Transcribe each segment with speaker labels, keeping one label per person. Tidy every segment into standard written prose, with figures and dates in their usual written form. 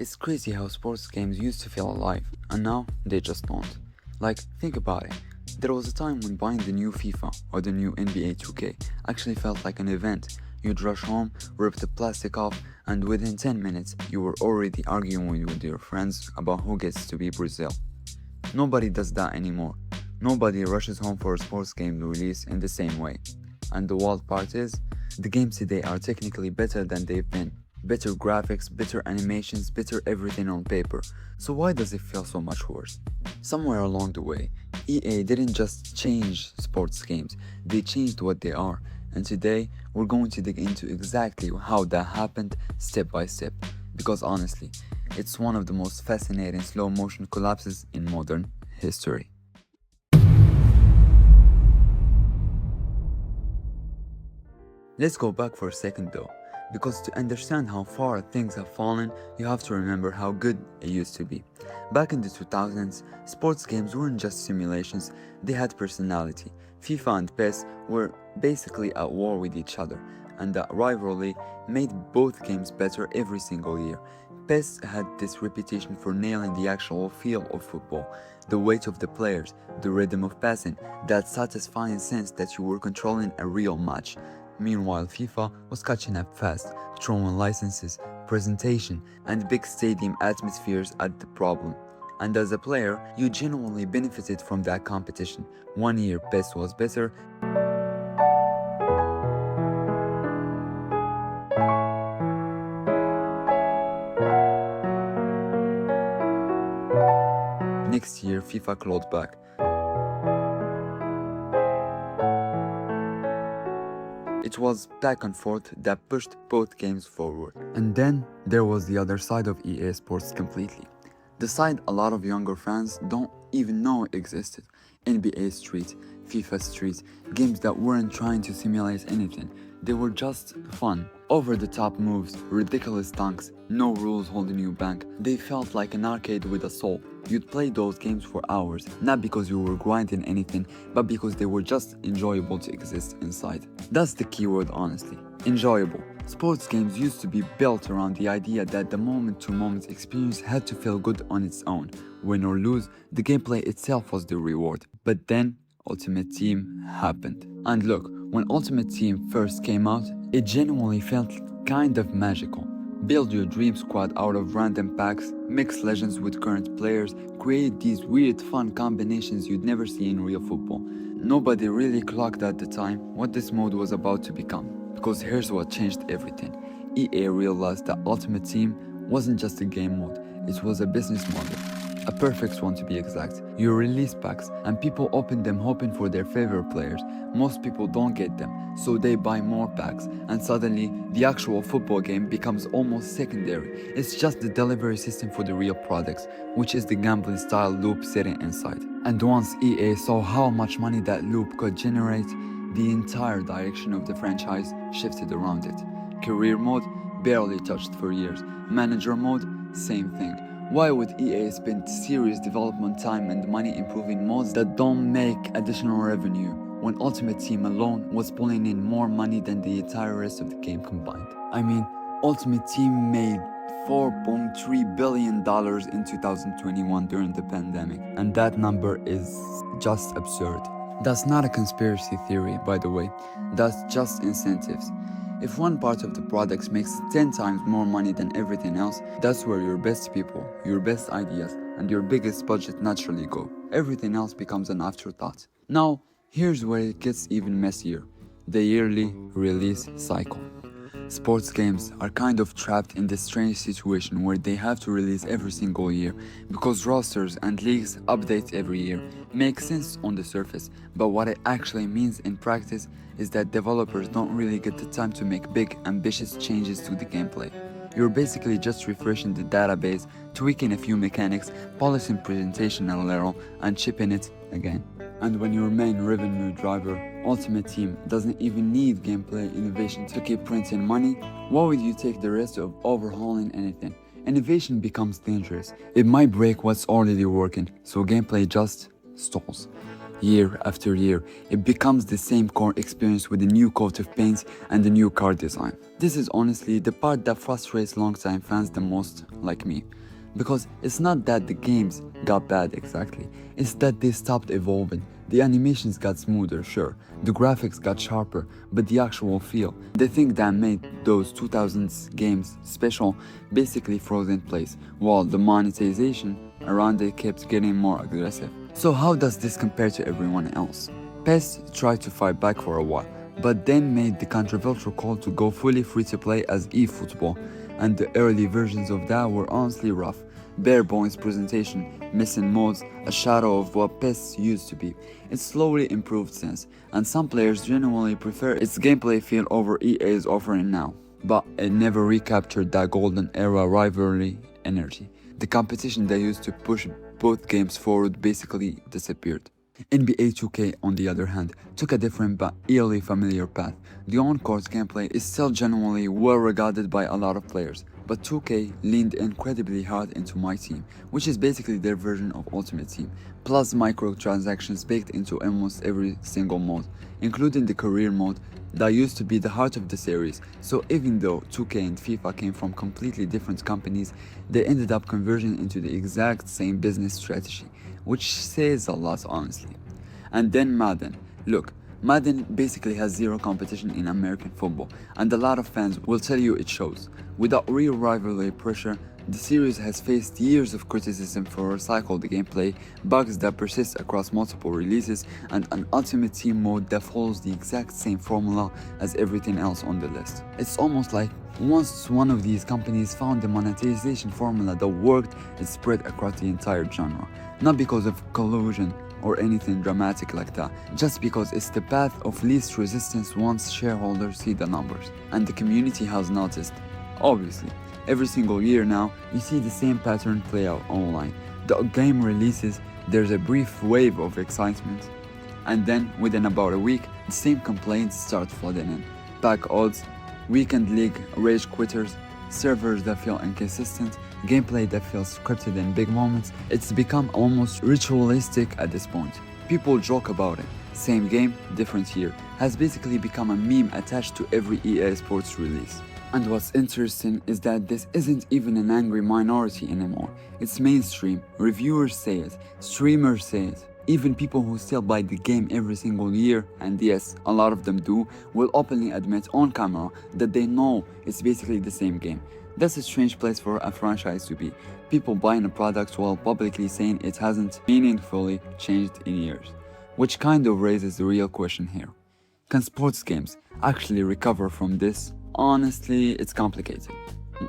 Speaker 1: It's crazy how sports games used to feel alive, and now they just don't. Like, think about it. There was a time when buying the new FIFA or the new NBA 2K actually felt like an event. You'd rush home, rip the plastic off, and within 10 minutes, you were already arguing with your friends about who gets to be Brazil. Nobody does that anymore. Nobody rushes home for a sports game release in the same way. And the wild part is, the games today are technically better than they've been. Better graphics, better animations, better everything on paper. So why does it feel so much worse? Somewhere along the way, EA didn't just change sports games, they changed what they are. And today, we're going to dig into exactly how that happened step by step. Because honestly, it's one of the most fascinating slow motion collapses in modern history. Let's go back for a second though, because to understand how far things have fallen, you have to remember how good it used to be. Back in the 2000s, sports games weren't just simulations, they had personality. FIFA and PES were basically at war with each other, and that rivalry made both games better every single year. PES had this reputation for nailing the actual feel of football, the weight of the players, the rhythm of passing, that satisfying sense that you were controlling a real match. Meanwhile, FIFA was catching up fast, throwing licenses, presentation, and big stadium atmospheres at the problem. And as a player, you genuinely benefited from that competition. One year PES was better, next year FIFA clawed back. It was back and forth that pushed both games forward. And then there was the other side of EA Sports completely. The side a lot of younger fans don't even know existed. NBA Street, FIFA Street, games that weren't trying to simulate anything. They were just fun. Over-the-top moves, ridiculous dunks, no rules holding you back. They felt like an arcade with a soul. You'd play those games for hours, not because you were grinding anything, but because they were just enjoyable to exist inside. That's the keyword, honestly. Enjoyable. Sports games used to be built around the idea that the moment-to-moment experience had to feel good on its own. Win or lose, the gameplay itself was the reward. But then, Ultimate Team happened. And look, when Ultimate Team first came out, it genuinely felt kind of magical. Build your dream squad out of random packs, mix legends with current players, create these weird fun combinations you'd never see in real football. Nobody really clocked at the time what this mode was about to become. Because here's what changed everything. EA realized that Ultimate Team wasn't just a game mode, it was a business model. A perfect one to be exact. You release packs and people open them hoping for their favorite players. Most people don't get them, so they buy more packs, and suddenly the actual football game becomes almost secondary. It's just the delivery system for the real products, which is the gambling style loop sitting inside. And once EA saw how much money that loop could generate, the entire direction of the franchise shifted around it. Career mode, barely touched for years. Manager mode, same thing. Why would EA spend serious development time and money improving mods that don't make additional revenue, when Ultimate Team alone was pulling in more money than the entire rest of the game combined? I mean, Ultimate Team made $4.3 billion in 2021 during the pandemic, and that number is just absurd. That's not a conspiracy theory, by the way, that's just incentives. If one part of the products makes 10 times more money than everything else, that's where your best people, your best ideas, and your biggest budget naturally go. Everything else becomes an afterthought. Now, here's where it gets even messier. The yearly release cycle. Sports games are kind of trapped in this strange situation where they have to release every single year because rosters and leagues update every year. Makes sense on the surface, but what it actually means in practice is that developers don't really get the time to make big, ambitious changes to the gameplay. You're basically just refreshing the database, tweaking a few mechanics, polishing presentation a little, and chipping it again. And when your main revenue driver, Ultimate Team, doesn't even need gameplay innovation to keep printing money, why would you take the risk of overhauling anything? Innovation becomes dangerous. It might break what's already working, so gameplay just stalls. year after year, it becomes the same core experience with a new coat of paint and a new car design. This is honestly the part that frustrates longtime fans the most, like me. Because it's not that the games got bad exactly, it's that they stopped evolving. The animations got smoother, sure, the graphics got sharper, but the actual feel, the thing that made those 2000s games special, basically froze in place, while the monetization around it kept getting more aggressive. So how does this compare to everyone else? PES tried to fight back for a while, but then made the controversial call to go fully free-to-play as eFootball, and the early versions of that were honestly rough. Bare bones presentation, missing modes, a shadow of what PES used to be. It's slowly improved since, and some players genuinely prefer its gameplay feel over EA's offering now. But it never recaptured that golden era rivalry energy. The competition that used to push both games forward basically disappeared. NBA 2K, on the other hand, took a different but eerily familiar path. The on-court gameplay is still genuinely well regarded by a lot of players, but 2K leaned incredibly hard into My Team, which is basically their version of Ultimate Team, plus microtransactions baked into almost every single mode, including the career mode that used to be the heart of the series. So even though 2K and FIFA came from completely different companies, they ended up converging into the exact same business strategy, which says a lot honestly. And then Madden. Look, Madden basically has zero competition in American football, and a lot of fans will tell you it shows. Without real rivalry pressure, the series has faced years of criticism for recycled gameplay, bugs that persist across multiple releases, and an Ultimate Team mode that follows the exact same formula as everything else on the list. It's almost like once one of these companies found the monetization formula that worked, it spread across the entire genre. Not because of collusion or anything dramatic like that, just because it's the path of least resistance once shareholders see the numbers. And the community has noticed, obviously. Every single year now, you see the same pattern play out online. The game releases, there's a brief wave of excitement, and then within about a week, the same complaints start flooding in. Back odds, weekend league rage quitters, servers that feel inconsistent, gameplay that feels scripted in big moments. It's become almost ritualistic at this point. People joke about it. Same game, different year, has basically become a meme attached to every EA Sports release. And what's interesting is that this isn't even an angry minority anymore. It's mainstream, reviewers say it, streamers say it. Even people who still buy the game every single year, and yes, a lot of them do, will openly admit on camera that they know it's basically the same game. That's a strange place for a franchise to be. People buying a product while publicly saying it hasn't meaningfully changed in years. Which kind of raises the real question here. Can sports games actually recover from this? Honestly, it's complicated.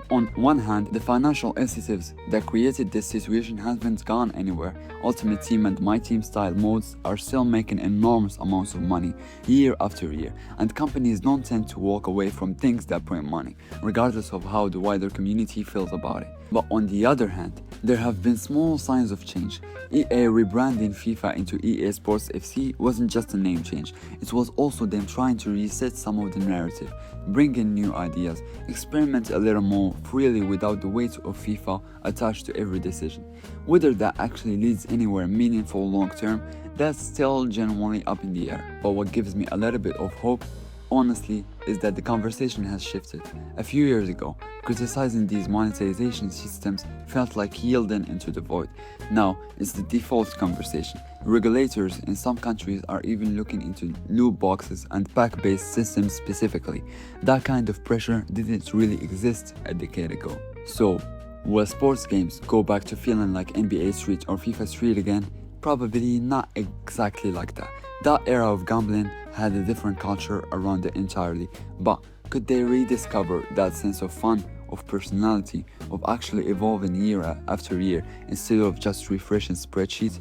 Speaker 1: On one hand, the financial incentives that created this situation haven't gone anywhere. Ultimate Team and My Team style modes are still making enormous amounts of money year after year, and companies don't tend to walk away from things that bring money, regardless of how the wider community feels about it. But on the other hand, there have been small signs of change. EA rebranding FIFA into EA Sports FC wasn't just a name change, it was also them trying to reset some of the narrative, bring in new ideas, experiment a little more freely without the weight of FIFA attached to every decision. Whether that actually leads anywhere meaningful long term, that's still genuinely up in the air. But what gives me a little bit of hope, honestly, is that the conversation has shifted. A few years ago, criticizing these monetization systems felt like yielding into the void. Now, it's the default conversation. Regulators in some countries are even looking into loot boxes and pack-based systems specifically. That kind of pressure didn't really exist a decade ago. So, will sports games go back to feeling like NBA Street or FIFA Street again? Probably not exactly like that. That era of gambling had a different culture around it entirely, but could they rediscover that sense of fun, of personality, of actually evolving year after year instead of just refreshing spreadsheets?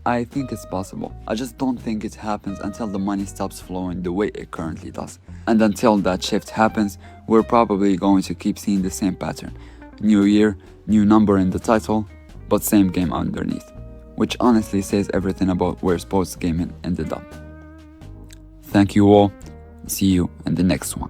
Speaker 1: I think it's possible. I just don't think it happens until the money stops flowing the way it currently does. And until that shift happens, we're probably going to keep seeing the same pattern. New year, new number in the title, but same game underneath. Which honestly says everything about where sports gaming ended up. Thank you all. See you in the next one.